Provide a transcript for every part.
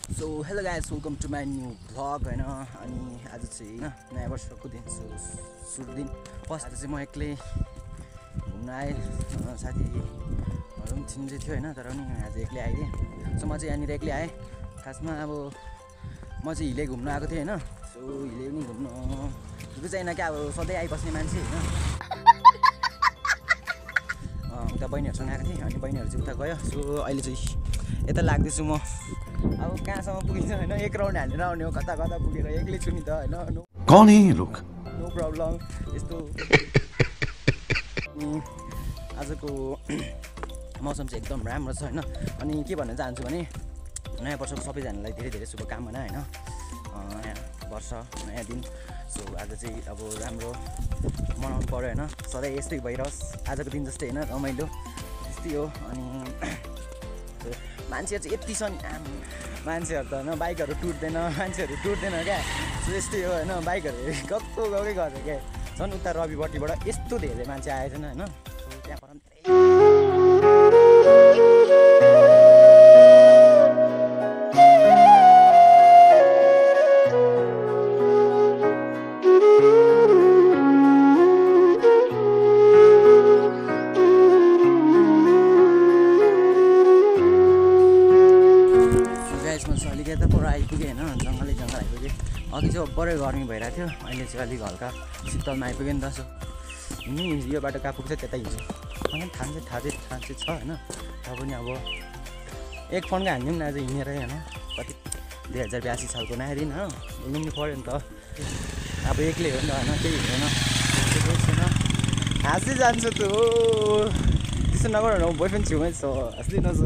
So hello guys, welcome to my new vlog होइन। अनि आज चाहिँ होइन नयाँ वर्षको दिन सुरु दिन फर्स्ट। आज चाहिँ म एक्लै घुम्न आएँ, साथीहरू पनि चिन्दै थियो होइन, तर पनि आज एक्लै आइदिएँ। सो म चाहिँ यहाँनिर एक्लै आएँ। खासमा अब म चाहिँ हिले घुम्न आएको थिएँ होइन। सो हिले पनि घुम्नु ढुक्कै छैन क्या, अब सधैँ आइबस्ने मान्छे होइन। उता बहिनीहरूसँग आएको थिएँ अनि बहिनीहरू चाहिँ उता गयो। सो अहिले चाहिँ यता लाग्दैछु म। अब कहाँसम्म पुगिन्छ होइन, एक राउन्ड हालेर आउने हो, कता कता पुगेर एक्लै छु नि त होइन। कौन है ये लोग? नो प्रब्लम यस्तो। आजको मौसम चाहिँ एकदम राम्रो छ होइन। अनि के भन्न चाहन्छु भने नयाँ वर्षको सबैजनालाई धेरै धेरै शुभकामना होइन। नयाँ वर्ष नयाँ दिन। सो आज चाहिँ अब राम्रो मनाउनु पऱ्यो होइन। सधैँ यस्तै भइरहोस्, आजको दिन जस्तै होइन, रमाइलो त्यस्तै हो। अनि मान्छेहरू चाहिँ यति छ नि, मान्छेहरू त होइन बाइकहरू टुट्दैन, मान्छेहरू टुट्दैन क्या। सो यस्तै हो होइन, बाइकहरू गएकै गर्छ क्या। झन् उता रविपट्टिबाट यस्तो धेरै मान्छे आएछन् होइन। सो त्यहाँ पर अलिकति पर आइपुगेँ होइन, जङ्गल आइपुगेँ। अघि चाहिँ बढी गर्मी भइरहेको थियो, अहिले चाहिँ अलिक हल्का शीतलमा आइपुग्यो नि त। सो हिँड्नु यो बाटो कहाँ पुग्छ त्यतै हिँड्छु। मलाई थाहा चाहिँ छ होइन। र पनि अब एक फन्का हान्यौँ न आज हिँडेर होइन। कति 2082 सालको नयाँ दिन हो, हिँड्नु पनि पऱ्यो नि त। अब एक्लै हो नि त होइन, केही हुँदैन, केही छैन। हाँस्दै जान्छु त त्यसो नगर न, बोयफ्रेन्ड छेउमै छ, हाँस्दै नछु।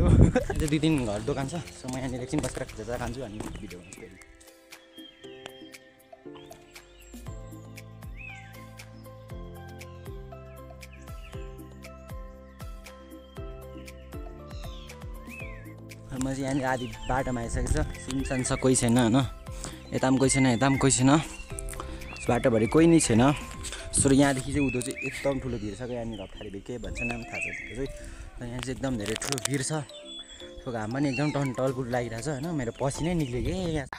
अझै 2-3 घर दोकान छ। सो म यहाँनिर एकछिन बसेर खिचेर खान्छु अनि भिडियो बनाउँछु। म चाहिँ यहाँनिर आधी बाटोमा आइसकेको छ, सुनसान छ, कोही छैन होइन। यता पनि कोही छैन, यता पनि कोही छैन, बाटोभरि कोही नै छैन। सो यहाँदेखि चाहिँ उँधो चाहिँ एकदम ठुलो भिड छ क्या। यहाँनिर अप्ठारी भिड के भन्छ नाम थाहा छ त्यो चाहिँ। यहाँ चाहिँ एकदम धेरै ठुलो भिड छ। सो घाम पनि एकदम टलपुट लागिरहेको छ होइन। मेरो पसिनै निक्ल्यो कि यहाँ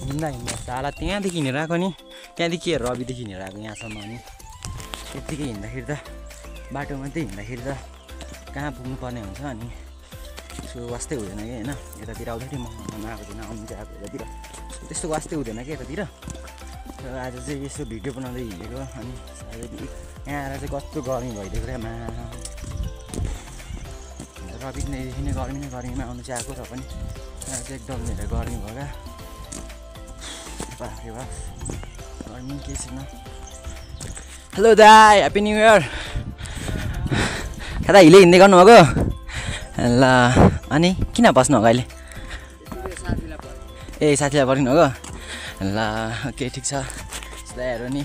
हिँड्दा साला त्यहाँदेखि हिँडेर आएको नि, त्यहाँदेखि रविदेखि हिँडेर आएको यहाँसम्म। अनि त्यत्तिकै हिँड्दाखेरि त बाटो मात्रै हिँड्दाखेरि त कहाँ पुग्नुपर्ने हुन्छ। अनि सो वास्तै हुँदैन कि होइन। यतातिर आउँदाखेरि म आएको थिएन, आउनु चाहिँ आएको यतातिर त्यस्तो वास्तै हुँदैन कि यतातिर। र आज चाहिँ यसो भिडियो बनाउँदै हिँडेको। अनि यहाँ आएर चाहिँ कस्तो गर्मी भइदिएको क्या। रविदेखि नै गर्मीमा आउनु चाहिँ आएको, र पनि यहाँ चाहिँ एकदम धेरै गर्मी भयो क्या। बाफ्रे बाफ गर्मी केही छैन। हेलो दाइ, ह्याप्पी न्यु इयर। कता हिले हिँड्दै गर्नुभएको ल? अनि किन बस्नुभएको अहिले? ए साथीलाई पर्खिनु भएको ल। ओके ठिक छ। दाइहरू नि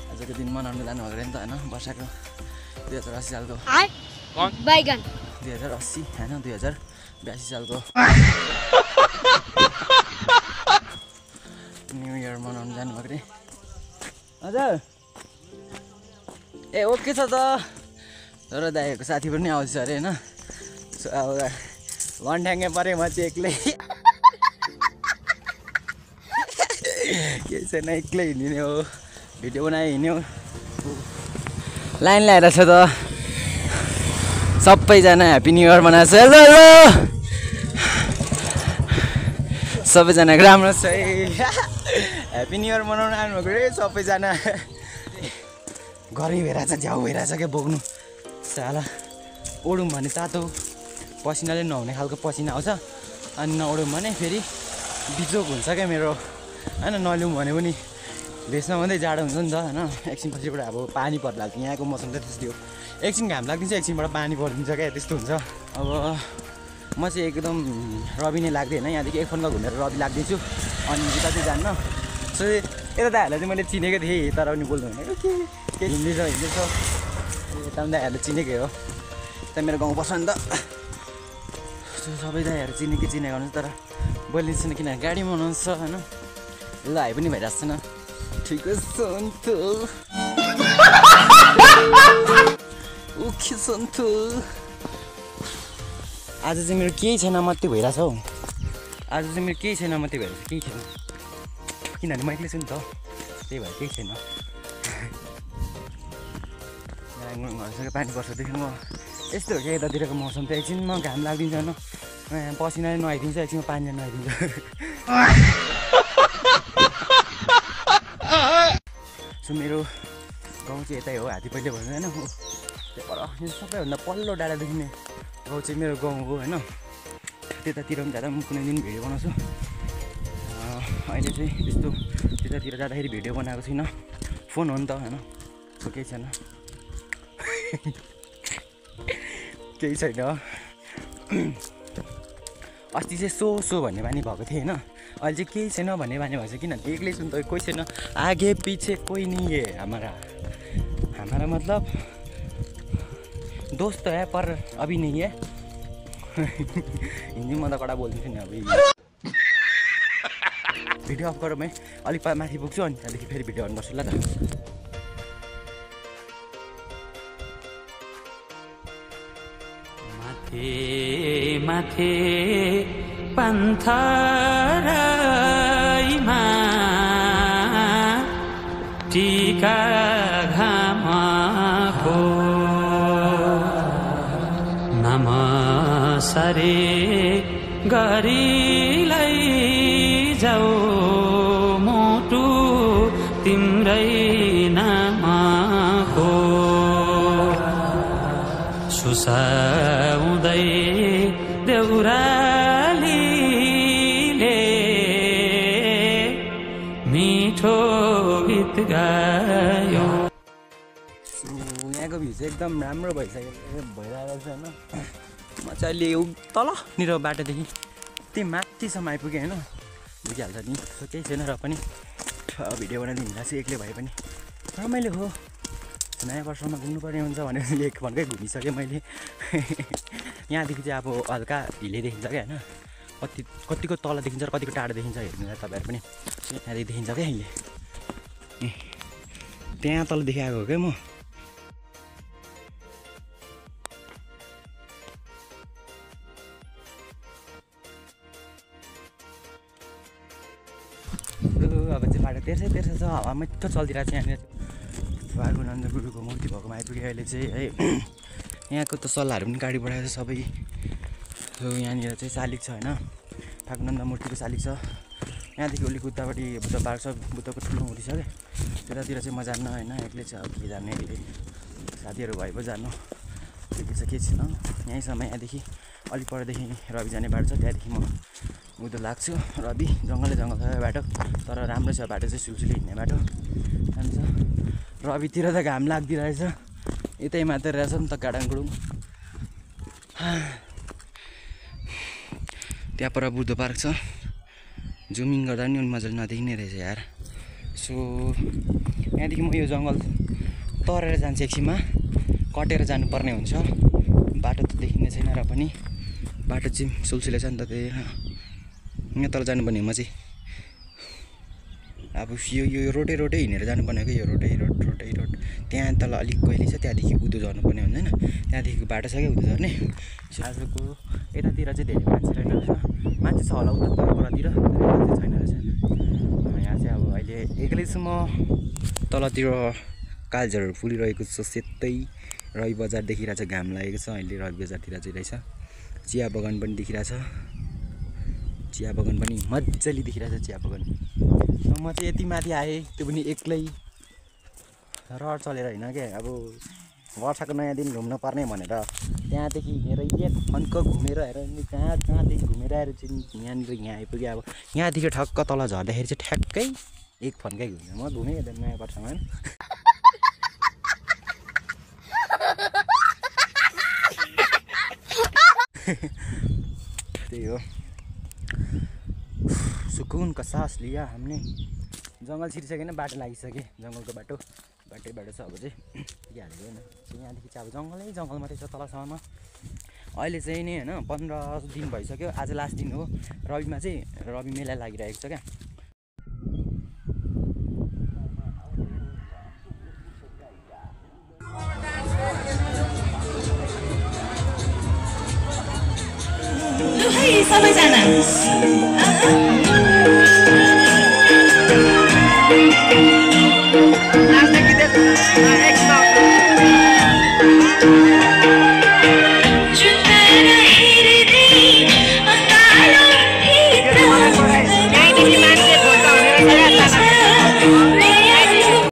आजको दिन मनाउनु जानुभएको अरे नि त होइन। वर्षको 2080 सालको 2080 होइन 2082 सालको न्यु इयर मनाउनु जानुभएको अरे। हजुर ए ओके छ त। तर दाइहरूको साथी पनि आउँछ अरे होइन। सो अब घन्ट्याङ्गे परेँ म चाहिँ एक्लै। केही छैन, एक्लै हिँड्ने हो, भिडियो बनायो हिँड्यो। लाइन ल्याएर छ त सबैजना ह्याप्पी न्यु इयर मनाएको छ। हेलो हेलो सबैजनाको राम्रो छ है। ह्याप्पी न्यु इयर मनाउनु आउनुभएको रे सबैजना। गर्मी भइरहेछ, झ्याउ भइरहेछ क्या बोक्नु। साला ओडौँ भने तातो पसिनाले नहुने खालको पसिना आउँछ। अनि नओडौँ भने फेरि बिजोक हुन्छ क्या मेरो होइन। नलिउँ भने पनि भेषमा मात्रै जाडो हुन्छ नि त होइन। एकछिन पछिबाट अब पानी पर्ला, यहाँको मौसम त त्यस्तै हो। एकछिन घाम लाग्दिन्छ, एकछिनबाट पानी परिदिन्छ क्या, त्यस्तो हुन्छ। अब म चाहिँ एकदम रवि नै लाग्दै होइन। यहाँदेखि एक फन्का घुमेर रवि लाग्दैछु। अनि उता चाहिँ जान्न। सो यता दाइहरूलाई चाहिँ मैले चिनेको थिएँ, तर पनि बोल्नु भने के हिँड्दैछ। यता पनि दाइहरूले चिनेकै हो, यता मेरो गाउँ बस्छ नि त। सबै दाइहरू चिनेको हुनुहुन्छ, तर बोलिन्छ छैन किनभने गाडी बनाउँछ होइन। ल हाई पनि भइरहेको छैन, ठिकै छ नि त। ओके छ नि त। आज चाहिँ मेरो केही छैन मात्रै भइरहेछ हौ। आज चाहिँ मेरो केही छैन मात्रै भइरहेछ, केही छैन। किनभने म एक्लै छु नि त, त्यही भएर केही छैन। घरसँग पानी पर्छदेखि म यस्तो हो क्या यतातिरको मौसम त एकछिनमा घाम लाग्दिन्छ होइन, पसिनाले नुहाइदिन्छ, एकछिनमा पानीले नुहाइदिन्छ। सो मेरो गाउँ चाहिँ यतै हो, हात्तीपैले भन्नु होइन, पर सबैभन्दा पल्लो डाँडा देखिने गाउँ चाहिँ मेरो गाउँ हो होइन। त्यतातिर पनि जाँदा म कुनै दिन भिडियो बनाउँछु। अहिले चाहिँ त्यस्तो त्यतातिर जाँदाखेरि भिडियो बनाएको छुइनँ, फोन हो नि त होइन, सो केही छैन। केही छैन। अस्ति चाहिँ सो भन्ने बानी भएको थियो होइन, अहिले चाहिँ केही छैन भन्ने बानी भएको छ। किनभने एक्लै छु नि त, कोही छैन, आगे पछि कोही नहीं है हमारा मतलब दोस्त है पर अभी नहीं है। हिन्दी म त कडा बोल्दैछु नि अब। भिडियो अफ गरेर मैं अलिक माथि पुग्छु अनि त्यहाँदेखि फेरि भिडियो अन गर्छु ल त। माथे पन्थराईमा टीका घामको नाम सरे गरीलाई जाऊ मोटु तिम्रै नामको सुसाउँदै देउरालीले मिठो गीत गायो। यहाँको भ्यू चाहिँ एकदम राम्रो भइरहेको छ होइन। म चाहिँ अहिले तलनिर बाटोदेखि त्यही माथिसम्म आइपुगेँ होइन, बुझिहाल्छ नि। सो केही छैन र पनि भिडियो बनाइदिनु भएको छु, एक्लै भए पनि रमाइलो हो। नयाँ वर्षमा घुम्नुपर्ने हुन्छ भनेर एक भन्कै घुमिसकेँ मैले। यहाँदेखि चाहिँ अब हल्का हिले देखिन्छ क्या होइन, कतिको तल देखिन्छ र कतिको टाढो देखिन्छ हेर्नु तपाईँहरू पनि। यहाँदेखि देखिन्छ क्या अहिले, त्यहाँ तलदेखि आएको हो क्या म। अब चाहिँ बाटो तेर्सै छ, हावा मिठो चलिरहेको छ यहाँनिर। फागुनन्द गुरुको मूर्ति भएकोमा आइपुग्यो अहिले चाहिँ है। यहाँको त सल्लाहहरू पनि गाडी बढाएको छ सबै। सो यहाँनिर चाहिँ शालिग छ होइन, फागुनन्द मूर्तिको शालिग छ। यहाँदेखि अलिक उतापट्टि बुद्ध पार्क छ, बुद्धको ठुलो मूर्ति छ क्या, त्यतातिर चाहिँ म जान्न होइन, एक्लै चाहिँ अब के जाने, एक्लै साथीहरू भए पो जानु, के छ के छैन। यहीँसम्म यहाँदेखि अलिक परदेखि रवि जाने बाटो छ, त्यहाँदेखि म उँधो लाग्छु रवि। जङ्गलै जङ्गल छ बाटो, तर राम्रो छ बाटो चाहिँ, सुलसुली हिँड्ने बाटो राम्रो छ। रवितिर त घाम लाग्दिरहेछ, यतै मात्र रहेछ नि त गाडाङगुडुङ। त्यहाँ पर बुद्ध पार्क छ, जुमिङ गर्दा पनि मजाले नदेखिने रहेछ यार। सो यहाँदेखि म यो जङ्गल तरेर जान्छु, एकछिनमा कटेर जानुपर्ने हुन्छ। बाटो त देखिने छैन र पनि, बाटो चाहिँ सुलसुले छ नि त, त्यही यहाँ तल जानुपर्ने म चाहिँ अब यो रोडै हिँडेर जानुपर्ने हो कि, यो रोडै रोड त्यहाँ तल अलिक कहिले छ, त्यहाँदेखि उँधो झर्नुपर्ने हुँदैन, त्यहाँदेखिको बाटो छ क्या उँधो झर्ने। आजको यतातिर चाहिँ धेरै मान्छे रहेन रहेछ, मान्छे छ होला उता परतिर, तर यता चाहिँ छैन रहेछ। यहाँ चाहिँ अब अहिले एक्लै छु म, तलतिर कालझरहरू फुलिरहेको छ सेतै, रवि बजार देखिरहेछ, घाम लागेको छ अहिले रवि बजारतिर चाहिँ रहेछ। चिया बगान पनि देखिरहेछ, चिया बगान पनि मजाले देखिरहेछ चिया बगान। म चाहिँ यति माथि आएँ, त्यो पनि एक्लै, रहर चलेर होइन क्या। अब वर्षको नयाँ दिन घुम्न पर्ने भनेर त्यहाँदेखि हिँडेर एक फन्क घुमेर हेर, कहाँदेखि घुमेर आएर चाहिँ यहाँनिर यहाँ आइपुग्यो। अब यहाँदेखि ठक्क तल झर्दाखेरि चाहिँ ठ्याक्कै एक फन्कै घुम्यो। म घुमेँ नयाँ वर्षमा होइन। त्यही हो, सुकून का सास लिया हमने। जङ्गल छिरिसकेन, बाटो लागिसके, जङ्गलको बाटो छ। अब चाहिँ के हालेको होइन, यहाँदेखि चाहिँ अब जङ्गल मात्रै छ तलसम्म। अहिले चाहिँ नि होइन 15 दिन भइसक्यो, आज लास्ट दिन हो। रविमा चाहिँ रवि मेला लागिरहेको छ क्या। लु है सबैजना